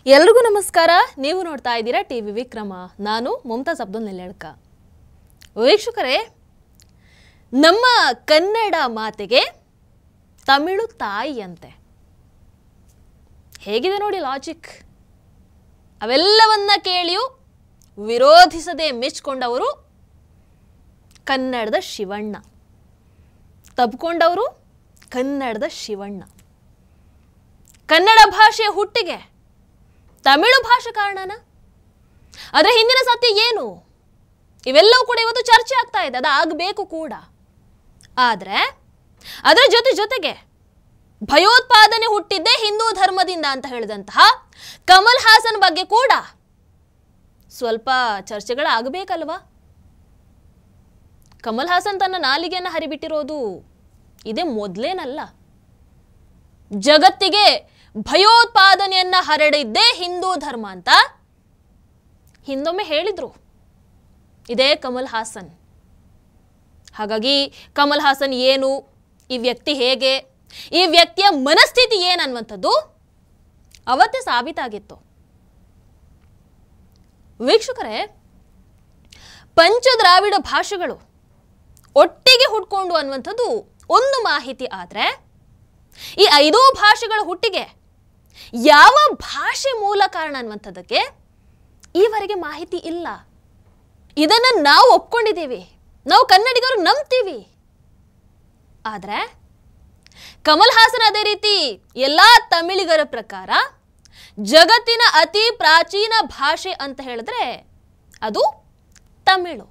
ಎಲ್ರಿಗೂ ನಮಸ್ಕಾರ. ನೀವು ನೋಡ್ತಾ ಇದ್ದೀರಾ ಟಿವಿ ವಿಕ್ರಮ. ನಾನು ಮುಮ್ತಾಜ್ ಅಬ್ದುಲ್ ನೆಲ್ಯಾಳ್ಕ. ವೀಕ್ಷಕರೇ, ನಮ್ಮ ಕನ್ನಡ ಮಾತೆಗೆ ತಮಿಳು ತಾಯಿಯಂತೆ. ಹೇಗಿದೆ ನೋಡಿ ಲಾಜಿಕ್. ಅವೆಲ್ಲವನ್ನ ಕೇಳಿಯೂ ವಿರೋಧಿಸದೆ ಮೆಚ್ಚಿಕೊಂಡವರು ಕನ್ನಡದ ಶಿವಣ್ಣ, ತಬ್ಕೊಂಡವರು ಕನ್ನಡದ ಶಿವಣ್ಣ. ಕನ್ನಡ ಭಾಷೆಯ ಹುಟ್ಟಿಗೆ ತಮಿಳು ಭಾಷೆ ಕಾರಣನ? ಅದರ ಹಿಂದಿನ ಸತ್ಯ ಏನು? ಇವೆಲ್ಲವೂ ಕೂಡ ಇವತ್ತು ಚರ್ಚೆ ಆಗ್ತಾ ಇದೆ. ಅದು ಆಗಬೇಕು ಕೂಡ. ಆದರೆ ಅದರ ಜೊತೆಗೆ ಭಯೋತ್ಪಾದನೆ ಹುಟ್ಟಿದ್ದೇ ಹಿಂದೂ ಧರ್ಮದಿಂದ ಅಂತ ಹೇಳಿದಂತಹ ಕಮಲ್ ಹಾಸನ್ ಬಗ್ಗೆ ಕೂಡ ಸ್ವಲ್ಪ ಚರ್ಚೆಗಳಾಗಬೇಕಲ್ವಾ? ಕಮಲ್ ಹಾಸನ್ ತನ್ನ ನಾಲಿಗೆಯನ್ನು ಹರಿಬಿಟ್ಟಿರೋದು ಇದೇ ಮೊದಲೇನಲ್ಲ. ಜಗತ್ತಿಗೆ ಭಯೋತ್ಪಾದನೆಯನ್ನ ಹರಡಿದ್ದೇ ಹಿಂದೂ ಧರ್ಮ ಅಂತ ಹಿಂದೊಮ್ಮೆ ಹೇಳಿದ್ರು ಇದೇ ಕಮಲ್ ಹಾಸನ್. ಹಾಗಾಗಿ ಕಮಲ್ ಹಾಸನ್ ಏನು, ಈ ವ್ಯಕ್ತಿ ಹೇಗೆ, ಈ ವ್ಯಕ್ತಿಯ ಮನಸ್ಥಿತಿ ಏನನ್ನುವಂಥದ್ದು ಅವತ್ತೇ ಸಾಬೀತಾಗಿತ್ತು. ವೀಕ್ಷಕರೇ, ಪಂಚದ್ರಾವಿಡ ಭಾಷೆಗಳು ಒಟ್ಟಿಗೆ ಹುಟ್ಕೊಂಡು ಅನ್ನುವಂಥದ್ದು ಒಂದು ಮಾಹಿತಿ. ಆದರೆ ಈ 5 ಭಾಷೆಗಳ ಹುಟ್ಟಿಗೆ ಯಾವ ಭಾಷೆ ಮೂಲ ಕಾರಣ ಅನ್ನುವಂಥದ್ದಕ್ಕೆ ಈವರೆಗೆ ಮಾಹಿತಿ ಇಲ್ಲ. ಇದನ್ನು ನಾವು ಒಪ್ಕೊಂಡಿದ್ದೀವಿ, ನಾವು ಕನ್ನಡಿಗರು ನಂಬ್ತೀವಿ. ಆದರೆ ಕಮಲ್ ಹಾಸನ್ ಅದೇ ರೀತಿ ಎಲ್ಲ ತಮಿಳಿಗರ ಪ್ರಕಾರ ಜಗತ್ತಿನ ಅತಿ ಪ್ರಾಚೀನ ಭಾಷೆ ಅಂತ ಹೇಳಿದ್ರೆ ಅದು ತಮಿಳು.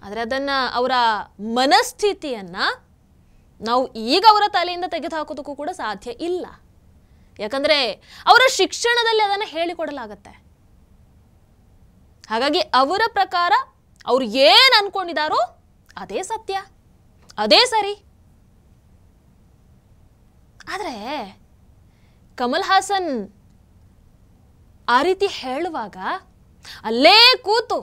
ಆದರೆ ಅದನ್ನ ಅವರ ಮನಸ್ಥಿತಿಯನ್ನ ನಾವು ಈಗ ಅವರ ತಲೆಯಿಂದ ತೆಗೆದುಹಾಕೋದಕ್ಕೂ ಕೂಡ ಸಾಧ್ಯ ಇಲ್ಲ. ಯಾಕಂದ್ರೆ ಅವರ ಶಿಕ್ಷಣದಲ್ಲಿ ಅದನ್ನು ಹೇಳಿಕೊಡಲಾಗತ್ತೆ. ಹಾಗಾಗಿ ಅವರ ಪ್ರಕಾರ ಅವ್ರು ಏನು ಅನ್ಕೊಂಡಿದಾರೋ ಅದೇ ಸತ್ಯ, ಅದೇ ಸರಿ. ಆದರೆ ಕಮಲ್ ಹಾಸನ್ ಆ ರೀತಿ ಹೇಳುವಾಗ ಅಲ್ಲೇ ಕೂತು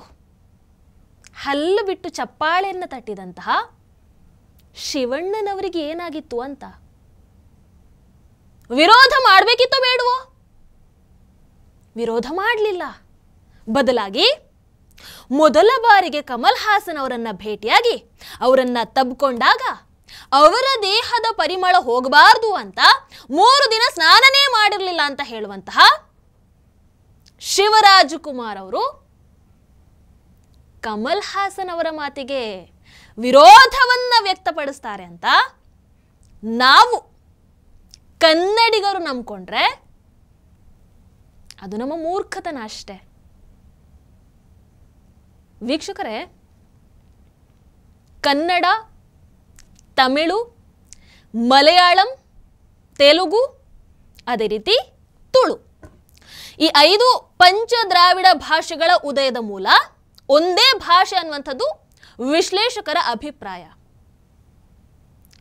ಹಲ್ಲು ಬಿಟ್ಟು ಚಪ್ಪಾಳೆಯನ್ನು ತಟ್ಟಿದಂತಹ ಶಿವಣ್ಣನವರಿಗೆ ಏನಾಗಿತ್ತು ಅಂತ ವಿರೋಧ ಮಾಡಬೇಕಿತ್ತೋ ಬೇಡವೋ? ವಿರೋಧ ಮಾಡಲಿಲ್ಲ. ಬದಲಾಗಿ ಮೊದಲ ಬಾರಿಗೆ ಕಮಲ್ ಹಾಸನ್ ಅವರನ್ನ ಭೇಟಿಯಾಗಿ ಅವರನ್ನ ತಬ್ಕೊಂಡಾಗ ಅವರ ದೇಹದ ಪರಿಮಳ ಹೋಗಬಾರದು ಅಂತ 3 ದಿನ ಸ್ನಾನನೇ ಮಾಡಿರಲಿಲ್ಲ ಅಂತ ಹೇಳುವಂತಹ ಶಿವರಾಜಕುಮಾರ್ ಅವರು ಕಮಲ್ ಹಾಸನ್ ಅವರ ಮಾತಿಗೆ ವಿರೋಧವನ್ನ ವ್ಯಕ್ತಪಡಿಸ್ತಾರೆ ಅಂತ ನಾವು ಕನ್ನಡಿಗರು ನಂಬ್ಕೊಂಡ್ರೆ ಅದು ನಮ್ಮ ಮೂರ್ಖತನ ಅಷ್ಟೇ. ವೀಕ್ಷಕರೇ, ಕನ್ನಡ, ತಮಿಳು, ಮಲಯಾಳಂ, ತೆಲುಗು, ಅದೇ ರೀತಿ ತುಳು, ಈ 5 ಪಂಚದ್ರಾವಿಡ ಭಾಷೆಗಳ ಉದಯದ ಮೂಲ ಒಂದೇ ಭಾಷೆ ಅನ್ನುವಂಥದ್ದು ವಿಶ್ಲೇಷಕರ ಅಭಿಪ್ರಾಯ.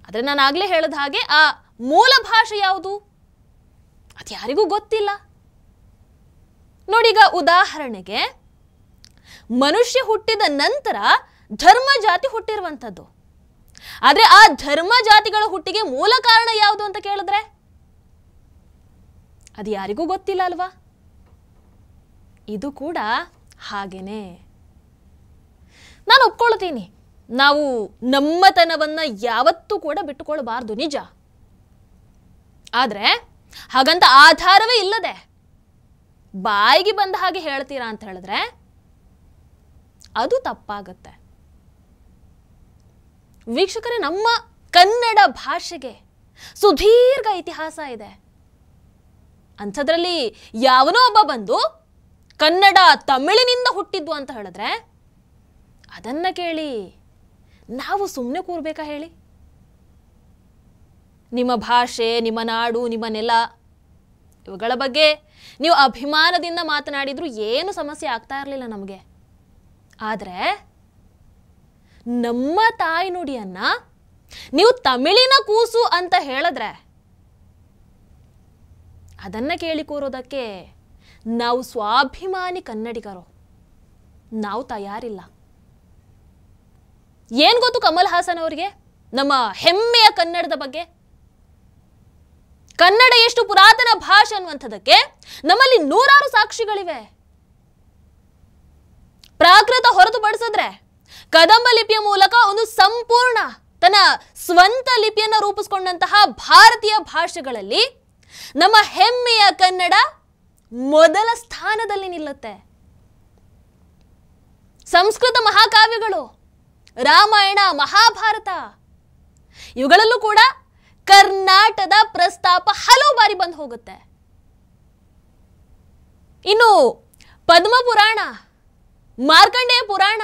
ಆದರೆ ನಾನು ಆಗಲೇ ಹೇಳಿದ ಹಾಗೆ ಆ ಮೂಲ ಭಾಷೆ ಯಾವುದು ಅದು ಯಾರಿಗೂ ಗೊತ್ತಿಲ್ಲ. ನೋಡಿ, ಈಗ ಉದಾಹರಣೆಗೆ ಮನುಷ್ಯ ಹುಟ್ಟಿದ ನಂತರ ಧರ್ಮ ಜಾತಿ ಹುಟ್ಟಿರುವಂಥದ್ದು. ಆದರೆ ಆ ಧರ್ಮ ಜಾತಿಗಳ ಹುಟ್ಟಿಗೆ ಮೂಲ ಕಾರಣ ಯಾವುದು ಅಂತ ಕೇಳಿದ್ರೆ ಅದು ಯಾರಿಗೂ ಗೊತ್ತಿಲ್ಲ ಅಲ್ವಾ? ಇದು ಕೂಡ ಹಾಗೇನೆ. ನಾನು ಒಪ್ಕೊಳ್ತೀನಿ, ನಾವು ನಮ್ಮತನವನ್ನ ಯಾವತ್ತೂ ಕೂಡ ಬಿಟ್ಟುಕೊಳ್ಬಾರ್ದು, ನಿಜ. ಆದರೆ ಹಾಗಂತ ಆಧಾರವೇ ಇಲ್ಲದೆ ಬಾಯಿಗೆ ಬಂದ ಹಾಗೆ ಹೇಳ್ತೀರಾ ಅಂತ ಹೇಳಿದ್ರೆ ಅದು ತಪ್ಪಾಗತ್ತೆ. ವೀಕ್ಷಕರೇ, ನಮ್ಮ ಕನ್ನಡ ಭಾಷೆಗೆ ಸುದೀರ್ಘ ಇತಿಹಾಸ ಇದೆ. ಅಂಥದ್ರಲ್ಲಿ ಯಾವನೋ ಒಬ್ಬ ಬಂದು ಕನ್ನಡ ತಮಿಳಿನಿಂದ ಹುಟ್ಟಿದ್ದು ಅಂತ ಹೇಳಿದ್ರೆ ಅದನ್ನ ಕೇಳಿ ನಾವು ಸುಮ್ಮನೆ ಕೂರ್ಬೇಕಾ ಹೇಳಿ? ನಿಮ್ಮ ಭಾಷೆ, ನಿಮ್ಮ ನಾಡು, ನಿಮ್ಮ ನೆಲ, ಇವುಗಳ ಬಗ್ಗೆ ನೀವು ಅಭಿಮಾನದಿಂದ ಮಾತನಾಡಿದ್ರು ಏನು ಸಮಸ್ಯೆ ಆಗ್ತಾ ಇರಲಿಲ್ಲ ನಮಗೆ. ಆದರೆ ನಮ್ಮ ತಾಯಿ ನುಡಿಯನ್ನ ನೀವು ತಮಿಳಿನ ಕೂಸು ಅಂತ ಹೇಳಿದ್ರೆ ಅದನ್ನ ಕೇಳಿ ಕೂರೋದಕ್ಕೆ ನಾವು ಸ್ವಾಭಿಮಾನಿ ಕನ್ನಡಿಗರು ನಾವು ತಯಾರಿಲ್ಲ. ಏನ್ ಗೊತ್ತು ಕಮಲ್ ಹಾಸನ್ ಅವರಿಗೆ ನಮ್ಮ ಹೆಮ್ಮೆಯ ಕನ್ನಡದ ಬಗ್ಗೆ? ಕನ್ನಡ ಎಷ್ಟು ಪುರಾತನ ಭಾಷೆ ಭಾಷೆ ಅನ್ನುವಂಥದ್ದಕ್ಕೆ ನಮ್ಮಲ್ಲಿ ನೂರಾರು ಸಾಕ್ಷಿಗಳಿವೆ. ಪ್ರಾಕೃತ ಹೊರತುಪಡಿಸಿದ್ರೆ ಕದಂಬ ಲಿಪಿಯ ಮೂಲಕ ಒಂದು ಸಂಪೂರ್ಣ ತನ್ನ ಸ್ವಂತ ಲಿಪಿಯನ್ನು ರೂಪಿಸಿಕೊಂಡಂತಹ ಭಾರತೀಯ ಭಾಷೆಗಳಲ್ಲಿ ನಮ್ಮ ಹೆಮ್ಮೆಯ ಕನ್ನಡ ಮೊದಲ ಸ್ಥಾನದಲ್ಲಿ ನಿಲ್ಲುತ್ತೆ. ಸಂಸ್ಕೃತ ಮಹಾಕಾವ್ಯಗಳು, ರಾಮಾಯಣ, ಮಹಾಭಾರತ, ಇವುಗಳಲ್ಲೂ ಕೂಡ ಕರ್ನಾಟಕದ ಪ್ರಸ್ತಾಪ ಹಲವು ಬಾರಿ ಬಂದು ಹೋಗುತ್ತೆ. ಇನ್ನು ಪದ್ಮಪುರಾಣ, ಮಾರ್ಕಂಡೇಯ ಪುರಾಣ,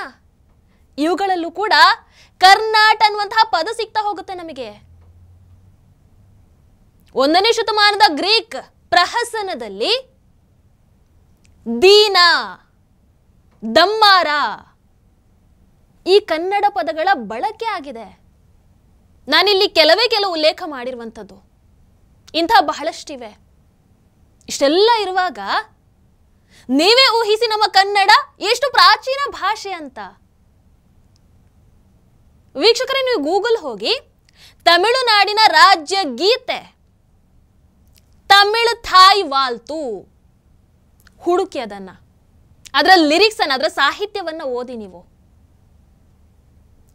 ಇವುಗಳಲ್ಲೂ ಕೂಡ ಕರ್ನಾಟ ಅನ್ನುವಂತಹ ಪದ ಸಿಗ್ತಾ ಹೋಗುತ್ತೆ ನಮಗೆ. 1ನೇ ಶತಮಾನದ ಗ್ರೀಕ್ ಪ್ರಹಸನದಲ್ಲಿ ದೀನ, ದಮ್ಮಾರ ಈ ಕನ್ನಡ ಪದಗಳ ಬಳಕೆ ಆಗಿದೆ. ನಾನಿಲ್ಲಿ ಕೆಲವು ಉಲ್ಲೇಖ ಮಾಡಿರುವಂಥದ್ದು. ಇಂಥ ಬಹಳಷ್ಟಿವೆ. ಇಷ್ಟೆಲ್ಲ ಇರುವಾಗ ನೀವೇ ಊಹಿಸಿ ನಮ್ಮ ಕನ್ನಡ ಎಷ್ಟು ಪ್ರಾಚೀನ ಭಾಷೆ ಅಂತ. ವೀಕ್ಷಕರೇ, ನೀವು ಗೂಗಲ್ ಹೋಗಿ ತಮಿಳುನಾಡಿನ ರಾಜ್ಯ ಗೀತೆ ತಮಿಳು ಥಾಯ್ ವಾಲ್ತು ಹುಡುಕಿ ಅದರ ಲಿರಿಕ್ಸ್ ಅನ್ನ, ಅದರ ಸಾಹಿತ್ಯವನ್ನ ಓದಿ. ನೀವು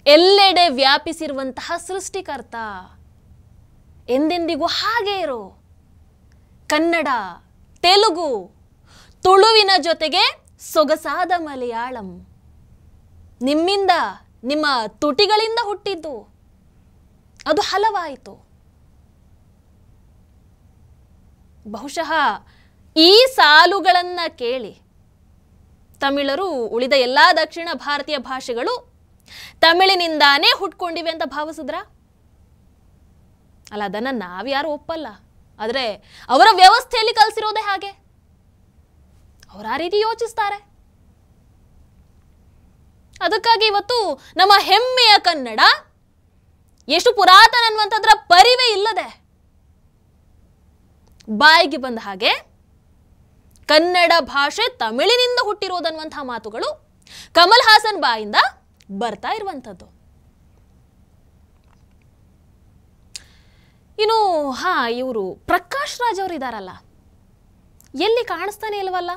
ಎಲ್ಲೆಡೆ ವ್ಯಾಪಿಸಿರುವಂತಹ ಸೃಷ್ಟಿಕರ್ತ, ಎಂದೆಂದಿಗೂ ಹಾಗೆ ಇರು. ಕನ್ನಡ, ತೆಲುಗು, ತುಳುವಿನ ಜೊತೆಗೆ ಸೊಗಸಾದ ಮಲಯಾಳಂ ನಿಮ್ಮಿಂದ, ನಿಮ್ಮ ತುಟಿಗಳಿಂದ ಹುಟ್ಟಿದ್ದು. ಅದು ಹಲವಾಯಿತು. ಬಹುಶಃ ಈ ಸಾಲುಗಳನ್ನ ಕೇಳಿ ತಮಿಳರು ಉಳಿದ ಎಲ್ಲಾ ದಕ್ಷಿಣ ಭಾರತೀಯ ಭಾಷೆಗಳು ತಮಿಳಿನಿಂದಾನೇ ಹುಟ್ಕೊಂಡಿವೆ ಅಂತ ಭಾವಿಸಿದ್ರ? ಅಲ್ಲ, ಅದನ್ನ ನಾವ್ಯಾರು ಒಪ್ಪಲ್ಲ. ಆದರೆ ಅವರ ವ್ಯವಸ್ಥೆಯಲ್ಲಿ ಕಲಿಸಿರೋದೇ ಹಾಗೆ. ಅವರು ಆ ರೀತಿ ಯೋಚಿಸ್ತಾರೆ. ಅದಕ್ಕಾಗಿ ಇವತ್ತು ನಮ್ಮ ಹೆಮ್ಮೆಯ ಕನ್ನಡ ಎಷ್ಟು ಪುರಾತನ ಅನ್ನುವಂಥದ್ರ ಪರಿವೇ ಇಲ್ಲದೆ ಬಾಯಿಗೆ ಬಂದ ಹಾಗೆ ಕನ್ನಡ ಭಾಷೆ ತಮಿಳಿನಿಂದ ಹುಟ್ಟಿರೋದನ್ನುವಂತಹ ಮಾತುಗಳು ಕಮಲ್ ಹಾಸನ್ ಬಾಯಿಂದ ಬರ್ತಾ ಇರುವಂಥದ್ದು. ಇನ್ನು ಇವರು ಪ್ರಕಾಶ್ ರಾಜ್ ಅವರು ಇದಾರಲ್ಲ, ಎಲ್ಲಿ ಕಾಣಿಸ್ತಾನೆ ಇಲ್ವಲ್ಲ?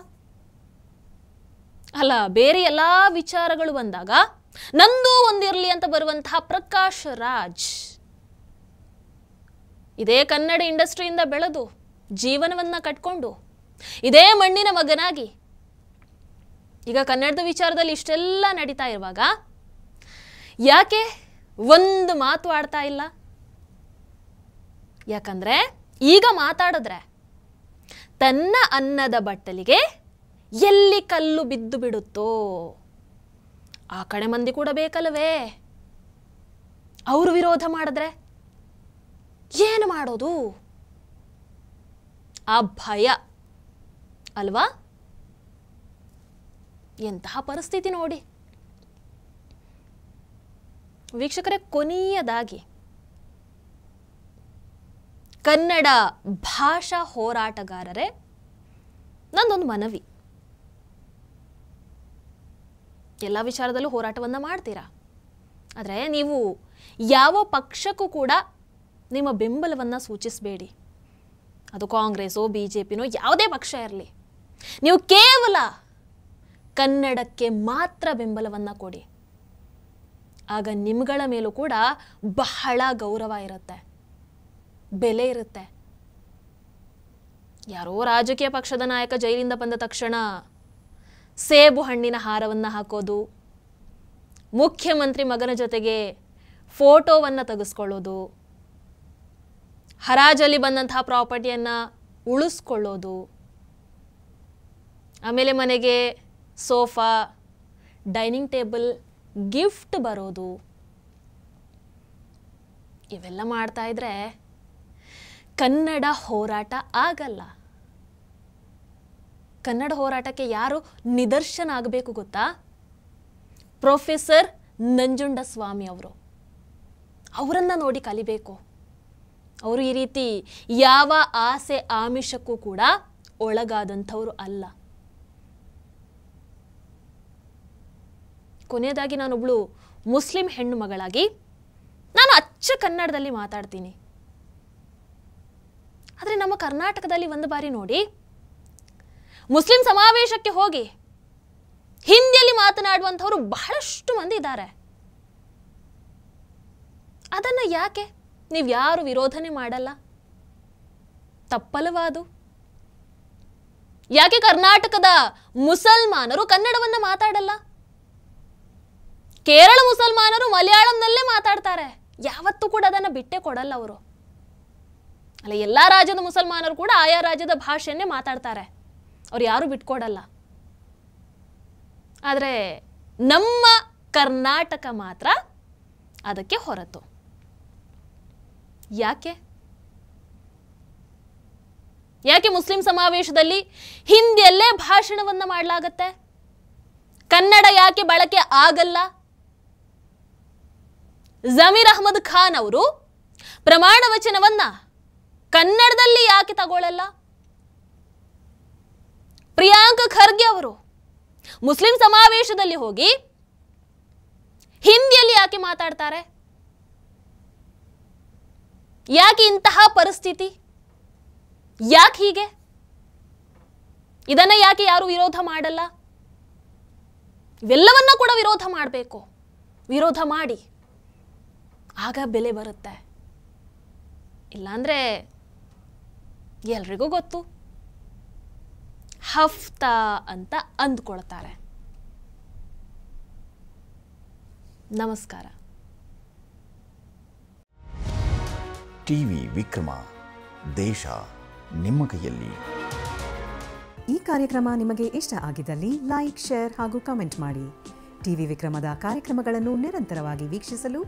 ಅಲ್ಲ, ಬೇರೆ ಎಲ್ಲಾ ವಿಚಾರಗಳು ಬಂದಾಗ ನಂದು ಒಂದಿರಲಿ ಅಂತ ಬರುವಂತಹ ಪ್ರಕಾಶ್ ರಾಜ್ ಇದೇ ಕನ್ನಡ ಇಂಡಸ್ಟ್ರಿಯಿಂದ ಬೆಳೆದು ಜೀವನವನ್ನ ಕಟ್ಕೊಂಡು ಇದೇ ಮಣ್ಣಿನ ಮಗನಾಗಿ ಈಗ ಕನ್ನಡದ ವಿಚಾರದಲ್ಲಿ ಇಷ್ಟೆಲ್ಲ ನಡೀತಾ ಇರುವಾಗ ಯಾಕೆ ಒಂದು ಮಾತು ಆಡ್ತಾ ಇಲ್ಲ? ಯಾಕಂದ್ರೆ ಈಗ ಮಾತಾಡಿದ್ರೆ ತನ್ನ ಅನ್ನದ ಬಟ್ಟಲಿಗೆ ಎಲ್ಲಿ ಕಲ್ಲು ಬಿದ್ದು ಬಿಡುತ್ತೋ ಆ ಕಡೆ ಮಂದಿ ಕೂಡ ಬೇಕಲ್ವೇ? ಅವರು ವಿರೋಧ ಮಾಡಿದ್ರೆ ಏನು ಮಾಡೋದು? ಆ ಭಯ ಅಲ್ವಾ? ಎಂತಹ ಪರಿಸ್ಥಿತಿ ನೋಡಿ ವೀಕ್ಷಕರೇ. ಕೊನೆಯದಾಗಿ ಕನ್ನಡ ಭಾಷಾ ಹೋರಾಟಗಾರರೇ, ನಂದೊಂದು ಮನವಿ. ಎಲ್ಲ ವಿಚಾರದಲ್ಲೂ ಹೋರಾಟವನ್ನ ಮಾಡ್ತೀರಾ, ಆದರೆ ನೀವು ಯಾವ ಪಕ್ಷಕ್ಕೂ ಕೂಡ ನಿಮ್ಮ ಬೆಂಬಲವನ್ನ ಸೂಚಿಸಬೇಡಿ. ಅದು ಕಾಂಗ್ರೆಸ್ಸೋ ಬಿಜೆಪಿನೋ ಯಾವುದೇ ಪಕ್ಷ ಇರಲಿ, ನೀವು ಕೇವಲ ಕನ್ನಡಕ್ಕೆ ಮಾತ್ರ ಬೆಂಬಲವನ್ನ ಕೊಡಿ. ಆಗ ನಿಮ್ಗಳ ಮೇಲೂ ಕೂಡ ಬಹಳ ಗೌರವ ಇರುತ್ತೆ, ಬೆಲೆ ಇರುತ್ತೆ. ಯಾರೋ ರಾಜಕೀಯ ಪಕ್ಷದ ನಾಯಕ ಜೈಲಿಂದ ಬಂದ ತಕ್ಷಣ ಸೇಬು ಹಣ್ಣಿನ ಹಾರವನ್ನ ಹಾಕೋದು, ಮುಖ್ಯಮಂತ್ರಿ ಮಗನ ಜೊತೆಗೆ ಫೋಟೋವನ್ನ ತೆಗೆಸ್ಕೊಳ್ಳೋದು, ಹರಾಜಲ್ಲಿ ಬಂದಂತಹ ಪ್ರಾಪರ್ಟಿಯನ್ನ ಉಳಿಸ್ಕೊಳ್ಳೋದು, ಆಮೇಲೆ ಮನೆಗೆ ಸೋಫಾ, ಡೈನಿಂಗ್ ಟೇಬಲ್ ಗಿಫ್ಟ್ ಬರೋದು, ಇವೆಲ್ಲ ಮಾಡ್ತಾ ಇದ್ರೆ ಕನ್ನಡ ಹೋರಾಟ ಆಗಲ್ಲ. ಕನ್ನಡ ಹೋರಾಟಕ್ಕೆ ಯಾರು ನಿದರ್ಶನ ಆಗಬೇಕು ಗೊತ್ತಾ? ಪ್ರೊಫೆಸರ್ ನಂಜುಂಡಸ್ವಾಮಿ ಅವರು. ಅವರನ್ನ ನೋಡಿ ಕಲಿಬೇಕು. ಅವರು ಈ ರೀತಿ ಯಾವ ಆಸೆ ಆಮಿಷಕ್ಕೂ ಕೂಡ ಒಳಗಾದಂಥವ್ರು ಅಲ್ಲ. ಕೊನೆಯದಾಗಿ ನಾನೊಬ್ಳು ಮುಸ್ಲಿಂ ಹೆಣ್ಣು ಮಗಳಾಗಿ ನಾನು ಅಚ್ಚ ಕನ್ನಡದಲ್ಲಿ ಮಾತಾಡ್ತೀನಿ. ಆದರೆ ನಮ್ಮ ಕರ್ನಾಟಕದಲ್ಲಿ ಒಂದು ಬಾರಿ ನೋಡಿ, ಮುಸ್ಲಿಂ ಸಮಾವೇಶಕ್ಕೆ ಹೋಗಿ ಹಿಂದಿಯಲ್ಲಿ ಮಾತನಾಡುವಂಥವರು ಬಹಳಷ್ಟು ಮಂದಿ ಇದ್ದಾರೆ. ಅದನ್ನ ಯಾಕೆ ನೀವು ಯಾರು ವಿರೋಧನೆ ಮಾಡಲ್ಲ? ತಪ್ಪಲವಾದು. ಯಾಕೆ ಕರ್ನಾಟಕದ ಮುಸಲ್ಮಾನರು ಕನ್ನಡವನ್ನ ಮಾತಾಡಲ್ಲ? ಕೇರಳ ಮುಸಲ್ಮಾನರು ಮಲಯಾಳಂನಲ್ಲೇ ಮಾತಾಡ್ತಾರೆ. ಯಾವತ್ತೂ ಕೂಡ ಅದನ್ನ ಬಿಟ್ಟೇ ಕೊಡಲ್ಲ ಅವರು. ಅಲ್ಲ, ಎಲ್ಲಾ ರಾಜ್ಯದ ಮುಸಲ್ಮಾನರು ಕೂಡ ಆಯಾ ರಾಜ್ಯದ ಭಾಷೆಯನ್ನೇ ಮಾತಾಡ್ತಾರೆ. ಅವ್ರು ಯಾರು ಬಿಟ್ಕೊಡಲ್ಲ. ಆದರೆ ನಮ್ಮ ಕರ್ನಾಟಕ ಮಾತ್ರ ಅದಕ್ಕೆ ಹೊರತು. ಯಾಕೆ ಯಾಕೆ ಮುಸ್ಲಿಂ ಸಮಾವೇಶದಲ್ಲಿ ಹಿಂದಿಯಲ್ಲೇ ಭಾಷಣವನ್ನ ಮಾಡಲಾಗತ್ತೆ? ಕನ್ನಡ ಯಾಕೆ ಬಳಕೆ ಆಗಲ್ಲ? ಜಮೀರ್ ಅಹ್ಮದ್ ಖಾನ್ ಅವರು ಪ್ರಮಾಣ ವಚನವನ್ನ ಕನ್ನಡದಲ್ಲಿ ಯಾಕೆ ತಗೊಳ್ಳಲ್ಲ? ಪ್ರಿಯಾಂಕ್ ಖರ್ಗೆ ಅವರು ಮುಸ್ಲಿಂ ಸಮಾವೇಶದಲ್ಲಿ ಹೋಗಿ ಹಿಂದಿಯಲ್ಲಿ ಯಾಕೆ ಮಾತಾಡ್ತಾರೆ? ಯಾಕೆ ಇಂತಹ ಪರಿಸ್ಥಿತಿ? ಯಾಕೆ ಹೀಗೆ? ಇದನ್ನ ಯಾಕೆ ಯಾರು ವಿರೋಧ ಮಾಡಲ್ಲ? ಇವೆಲ್ಲವನ್ನ ಕೂಡ ವಿರೋಧ ಮಾಡಬೇಕು. ವಿರೋಧ ಮಾಡಿ, ಆಗ ಬೆಲೆ ಬರುತ್ತೆ. ಇಲ್ಲಾಂದ್ರೆ ಎಲ್ರಿಗೂ ಗೊತ್ತು, ಹಫ್ತಾ ಅಂತ ಅಂದ್ಕೊಳ್ತಾರೆ. ನಮಸ್ಕಾರ. ಟಿವಿ ವಿಕ್ರಮ, ದೇಶ ನಿಮ್ಮ ಕೈಯಲ್ಲಿ. ಈ ಕಾರ್ಯಕ್ರಮ ನಿಮಗೆ ಇಷ್ಟ ಆಗಿದ್ದಲ್ಲಿ ಲೈಕ್, ಶೇರ್ ಹಾಗೂ ಕಮೆಂಟ್ ಮಾಡಿ. ಟಿವಿ ವಿಕ್ರಮದ ಕಾರ್ಯಕ್ರಮಗಳನ್ನು ನಿರಂತರವಾಗಿ ವೀಕ್ಷಿಸಲು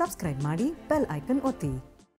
ಸಬ್ಸ್ಕ್ರೈಬ್ ಮಾಡಿ, ಬೆಲ್ ಐಕನ್ ಒತ್ತಿ.